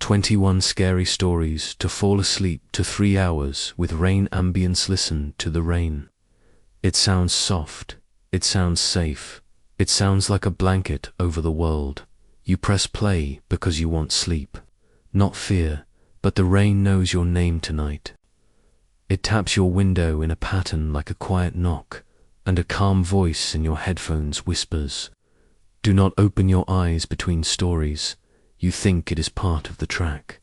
21 scary stories to fall asleep to 3 hours with rain ambience. Listen to the rain. It sounds soft. It sounds safe. It sounds like a blanket over the world. You press play because you want sleep, not fear, but the rain knows your name tonight. It taps your window in a pattern like a quiet knock, and a calm voice in your headphones whispers, "Do not open your eyes between stories." You think it is part of the track.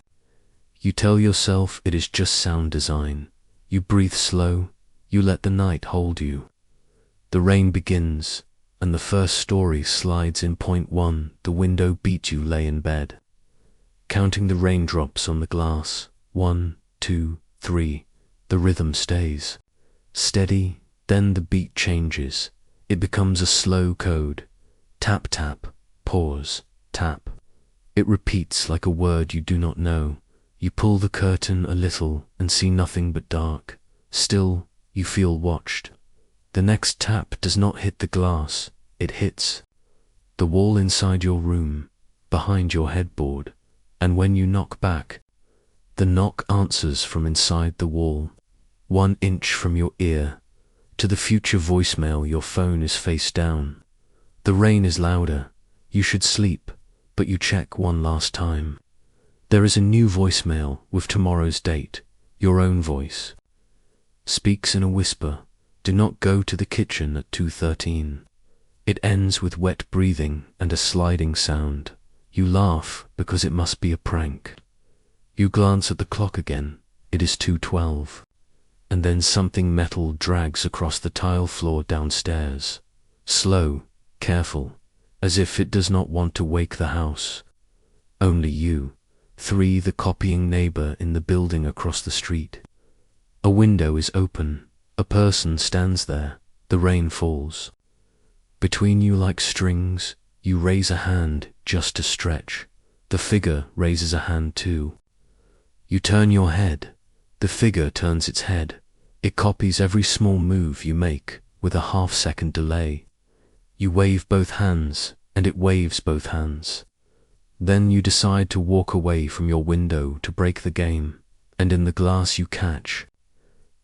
You tell yourself it is just sound design. You breathe slow. You let the night hold you. The rain begins, and the first story slides in. Point 1. The window beat. You lay in bed, counting the raindrops on the glass. 1, 2, 3. The rhythm stays steady, then the beat changes. It becomes a slow code. Tap, tap, pause, tap. It repeats like a word you do not know. You pull the curtain a little and see nothing but dark. Still, you feel watched. The next tap does not hit the glass. It hits the wall inside your room, behind your headboard. And when you knock back, the knock answers from inside the wall, 1 inch from your ear. To the future voicemail, your phone is face down. The rain is louder. You should sleep, but you check one last time. There is a new voicemail with tomorrow's date. Your own voice speaks in a whisper. Do not go to the kitchen at 2:13. It ends with wet breathing and a sliding sound. You laugh because it must be a prank. You glance at the clock again. It is 2:12. And then something metal drags across the tile floor downstairs. Slow, careful, as if it does not want to wake the house. Only you. 3. The copying neighbor in the building across the street. A window is open. A person stands there. The rain falls between you like strings. You raise a hand just to stretch. The figure raises a hand too. You turn your head. The figure turns its head. It copies every small move you make with a half-second delay. You wave both hands, and it waves both hands. Then you decide to walk away from your window to break the game, and in the glass you catch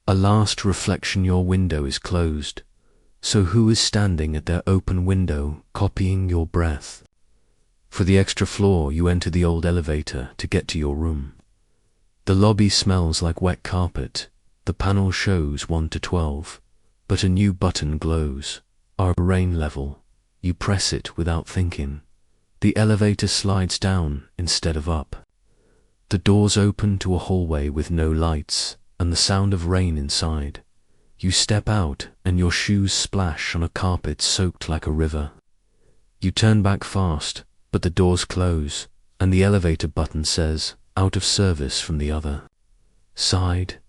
a last reflection. Your window is closed. So who is standing at their open window, copying your breath? For the extra floor, you enter the old elevator to get to your room. The lobby smells like wet carpet. The panel shows 1 to 12, but a new button glows. Our rain level. You press it without thinking. The elevator slides down instead of up. The doors open to a hallway with no lights and the sound of rain inside. You step out and your shoes splash on a carpet soaked like a river. You turn back fast, but the doors close and the elevator button says, "Out of service," from the other side.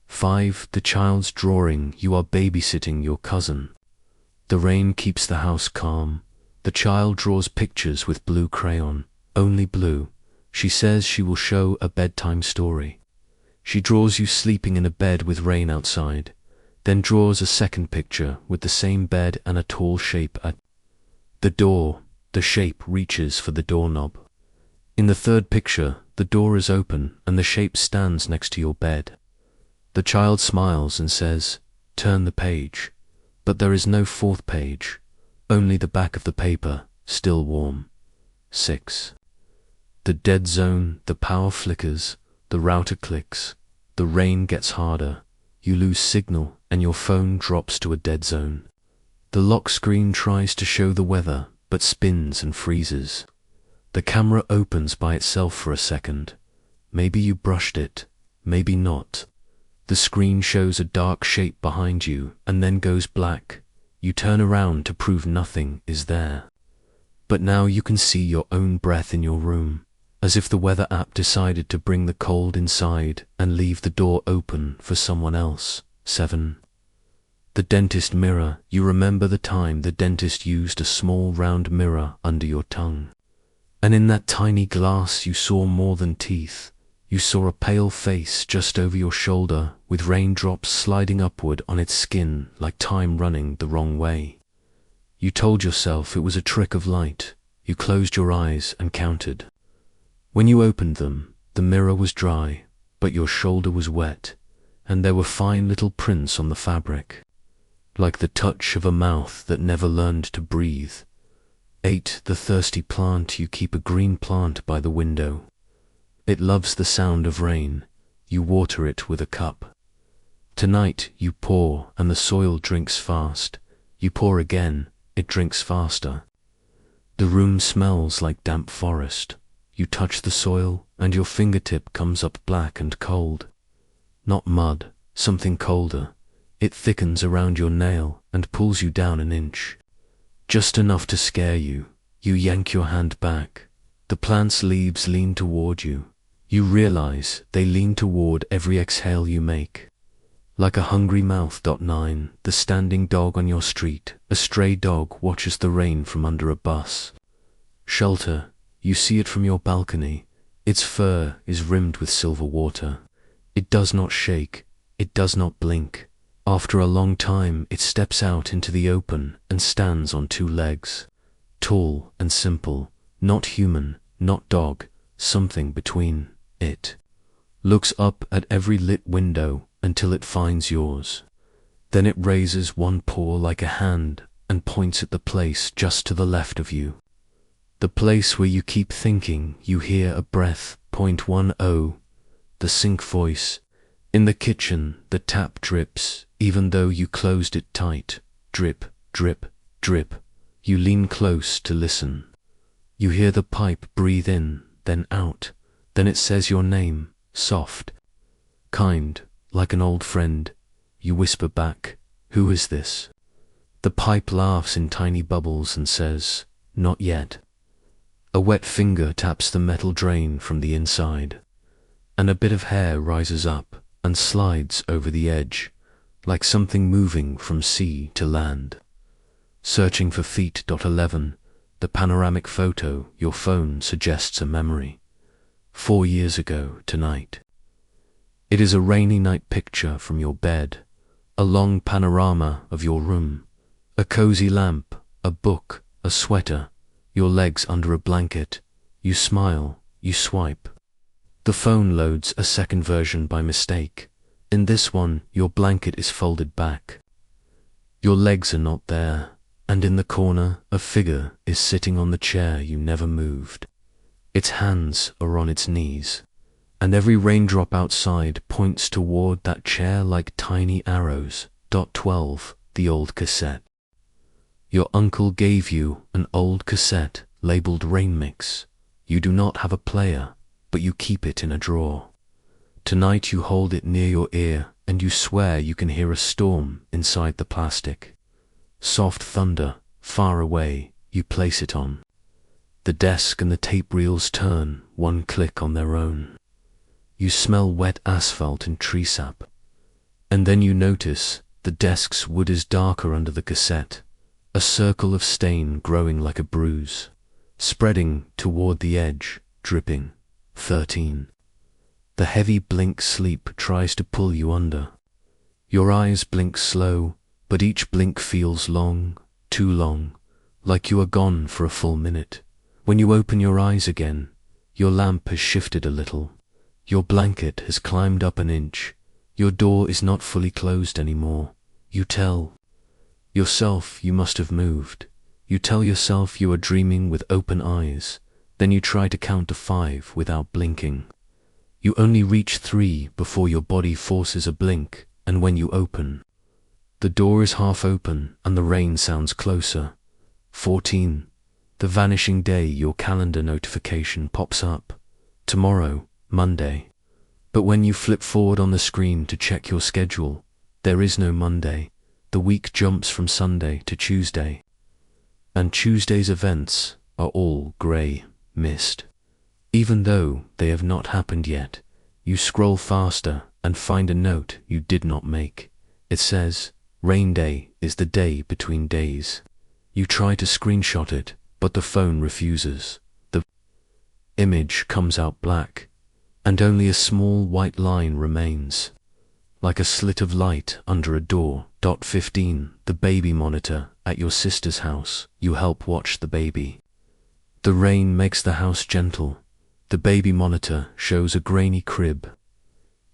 5. The child's drawing. You are babysitting your cousin. The rain keeps the house calm. The child draws pictures with blue crayon, only blue. She says she will show a bedtime story. She draws you sleeping in a bed with rain outside, then draws a second picture with the same bed and a tall shape at the door. The shape reaches for the doorknob. In the third picture, the door is open and the shape stands next to your bed. The child smiles and says, "Turn the page." But there is no fourth page, only the back of the paper, still warm. 6. The dead zone. The power flickers, the router clicks, the rain gets harder. You lose signal and your phone drops to a dead zone. The lock screen tries to show the weather, but spins and freezes. The camera opens by itself for a second. Maybe you brushed it, maybe not. The screen shows a dark shape behind you and then goes black. You turn around to prove nothing is there. But now you can see your own breath in your room, as if the weather app decided to bring the cold inside and leave the door open for someone else. 7. The dentist mirror. You remember the time the dentist used a small round mirror under your tongue. And in that tiny glass you saw more than teeth. You saw a pale face just over your shoulder with raindrops sliding upward on its skin like time running the wrong way. You told yourself it was a trick of light. You closed your eyes and counted. When you opened them, the mirror was dry, but your shoulder was wet, and there were fine little prints on the fabric, like the touch of a mouth that never learned to breathe. 8. The thirsty plant, you keep a green plant by the window. It loves the sound of rain, you water it with a cup. Tonight you pour, and the soil drinks fast. You pour again, it drinks faster. The room smells like damp forest. You touch the soil, and your fingertip comes up black and cold. Not mud, something colder. It thickens around your nail and pulls you down an inch. Just enough to scare you. You yank your hand back. The plant's leaves lean toward you. You realize they lean toward every exhale you make. Like a hungry mouth. 9. The standing dog on your street. A stray dog watches the rain from under a bus. Shelter, you see it from your balcony. Its fur is rimmed with silver water. It does not shake, it does not blink. After a long time, it steps out into the open and stands on two legs. Tall and simple, not human, not dog, something between. It looks up at every lit window until it finds yours. Then it raises one paw like a hand and points at the place just to the left of you. The place where you keep thinking. You hear a breath. 10. The sink voice. In the kitchen, the tap drips, even though you closed it tight. Drip, drip, drip. You lean close to listen. You hear the pipe breathe in, then out. Then it says your name, soft, kind, like an old friend. You whisper back, "Who is this?" The pipe laughs in tiny bubbles and says, "Not yet." A wet finger taps the metal drain from the inside, and a bit of hair rises up and slides over the edge, like something moving from sea to land. Searching for feet. 11. The panoramic photo, your phone suggests a memory. 4 years ago tonight. It is a rainy night picture from your bed, a long panorama of your room, a cozy lamp, a book, a sweater, your legs under a blanket. You smile, you swipe. The phone loads a second version by mistake. In this one, your blanket is folded back. Your legs are not there, and in the corner, a figure is sitting on the chair you never moved. Its hands are on its knees, and every raindrop outside points toward that chair like tiny arrows. 12. The old cassette. Your uncle gave you an old cassette labeled Rain Mix. You do not have a player, but you keep it in a drawer. Tonight you hold it near your ear and you swear you can hear a storm inside the plastic. Soft thunder, far away, you place it on. The desk and the tape reels turn, one click on their own. You smell wet asphalt and tree sap. And then you notice the desk's wood is darker under the cassette, a circle of stain growing like a bruise, spreading toward the edge, dripping. 13. The heavy blink sleep tries to pull you under. Your eyes blink slow, but each blink feels long, too long, like you are gone for a full minute. When you open your eyes again, your lamp has shifted a little. Your blanket has climbed up an inch. Your door is not fully closed anymore. You tell yourself you must have moved. You tell yourself you are dreaming with open eyes. Then you try to count to 5 without blinking. You only reach 3 before your body forces a blink, and when you open, the door is half open and the rain sounds closer. 14. The vanishing day, your calendar notification pops up. Tomorrow, Monday. But when you flip forward on the screen to check your schedule, there is no Monday. The week jumps from Sunday to Tuesday. And Tuesday's events are all grey mist. Even though they have not happened yet, you scroll faster and find a note you did not make. It says, "Rain day is the day between days." You try to screenshot it, but the phone refuses. The image comes out black, and only a small white line remains, like a slit of light under a door. 15. The baby monitor at your sister's house. You help watch the baby. The rain makes the house gentle. The baby monitor shows a grainy crib.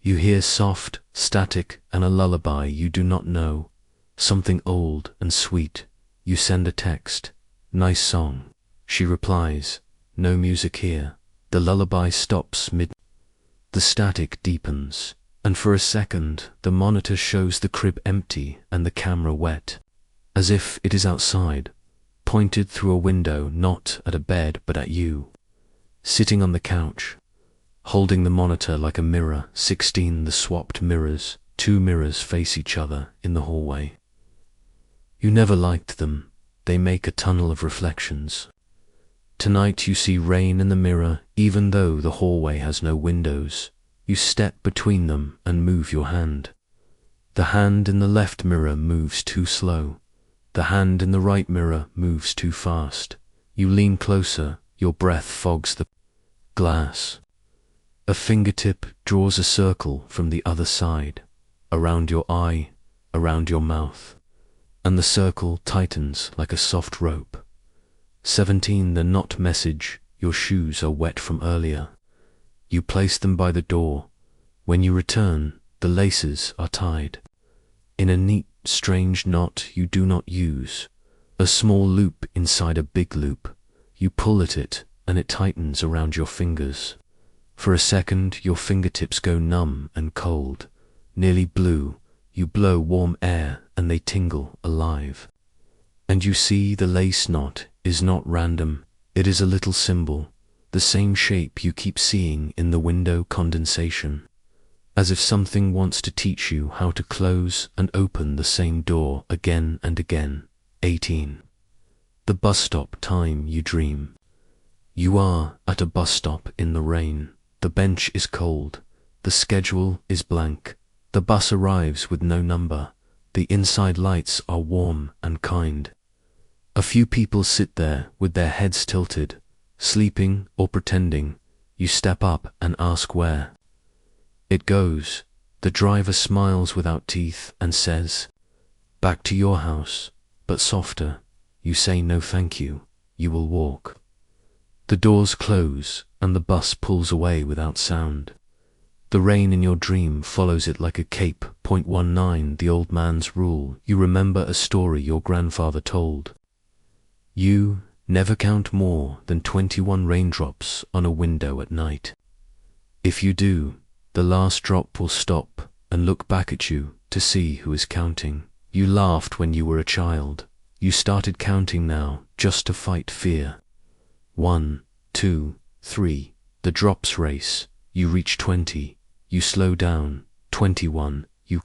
You hear soft static and a lullaby you do not know, something old and sweet. You send a text, "Nice song." She replies, "No music here." The lullaby stops mid. The static deepens, and for a second the monitor shows the crib empty and the camera wet, as if it is outside, pointed through a window, not at a bed but at you, sitting on the couch, holding the monitor like a mirror. 16 The swapped mirrors. 2 mirrors face each other in the hallway. You never liked them. They make a tunnel of reflections. Tonight you see rain in the mirror, even though the hallway has no windows. You step between them and move your hand. The hand in the left mirror moves too slow. The hand in the right mirror moves too fast. You lean closer, your breath fogs the glass. A fingertip draws a circle from the other side, around your eye, around your mouth, and the circle tightens like a soft rope. 17 The not message. Your shoes are wet from earlier. You place them by the door. When you return, the laces are tied in a neat, strange knot you do not use, a small loop inside a big loop. You pull at it, and it tightens around your fingers. For a second, your fingertips go numb and cold, nearly blue. You blow warm air, and they tingle alive. And you see the lace knot is not random. It is a little symbol, the same shape you keep seeing in the window condensation, as if something wants to teach you how to close and open the same door again and again. 18 The bus stop time you dream. You are at a bus stop in the rain. The bench is cold. The schedule is blank. The bus arrives with no number. The inside lights are warm and kind. A few people sit there with their heads tilted, sleeping or pretending. You step up and ask where it goes. The driver smiles without teeth and says, "Back to your house," but softer. You say no thank you. You will walk. The doors close and the bus pulls away without sound. The rain in your dream follows it like a cape. 19 The old man's rule. You remember a story your grandfather told. You never count more than 21 raindrops on a window at night. If you do, the last drop will stop and look back at you to see who is counting. You laughed when you were a child. You started counting now just to fight fear. 1, 2, 3. The drops race. You reach 20. You slow down. 21. You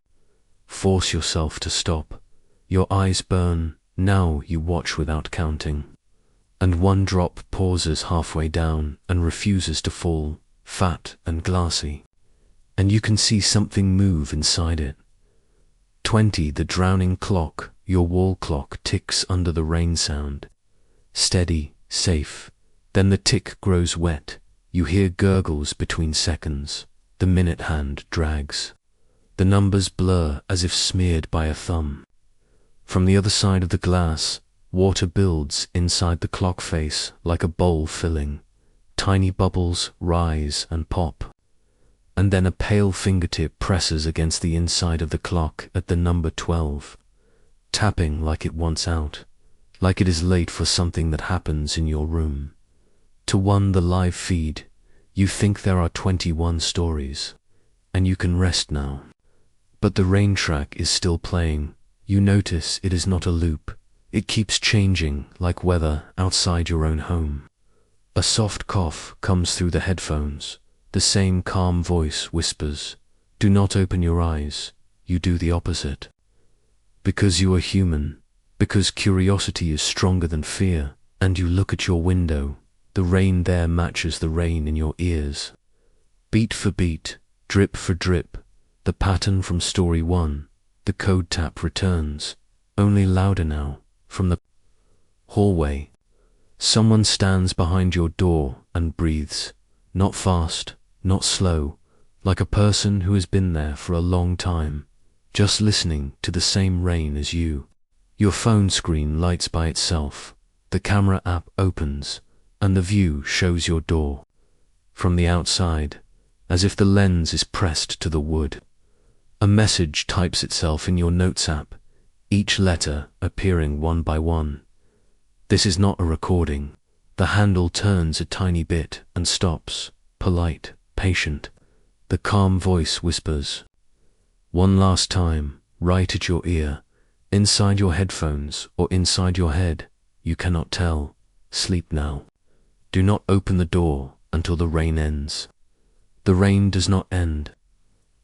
force yourself to stop. Your eyes burn. Now you watch without counting. And one drop pauses halfway down and refuses to fall, fat and glassy. And you can see something move inside it. 20. The drowning clock. Your wall clock ticks under the rain sound. Steady, safe. Then the tick grows wet. You hear gurgles between seconds. The minute hand drags. The numbers blur as if smeared by a thumb. From the other side of the glass, water builds inside the clock face like a bowl filling. Tiny bubbles rise and pop. And then a pale fingertip presses against the inside of the clock at the number 12, tapping like it wants out, like it is late for something that happens in your room. To one the live feed, you think there are 21 stories, and you can rest now. But the rain track is still playing. You notice it is not a loop. It keeps changing like weather outside your own home. A soft cough comes through the headphones. The same calm voice whispers, "Do not open your eyes." You do the opposite. Because you are human, because curiosity is stronger than fear, and you look at your window. The rain there matches the rain in your ears. Beat for beat, drip for drip, the pattern from story 1. The code tap returns, only louder now, from the hallway. Someone stands behind your door and breathes, not fast, not slow, like a person who has been there for a long time, just listening to the same rain as you. Your phone screen lights by itself. The camera app opens, and the view shows your door. from the outside, as if the lens is pressed to the wood. A message types itself in your notes app, each letter appearing one by one. This is not a recording. The handle turns a tiny bit and stops, polite, patient. The calm voice whispers, "One last time, right at your ear, inside your headphones or inside your head, you cannot tell. Sleep now. Do not open the door until the rain ends." The rain does not end.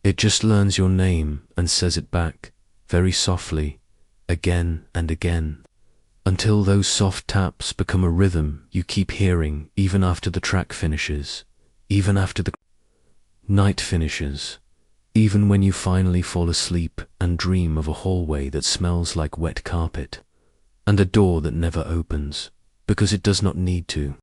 It just learns your name and says it back, very softly, again and again, until those soft taps become a rhythm you keep hearing even after the track finishes, even after the night finishes, even when you finally fall asleep and dream of a hallway that smells like wet carpet, and a door that never opens, because it does not need to.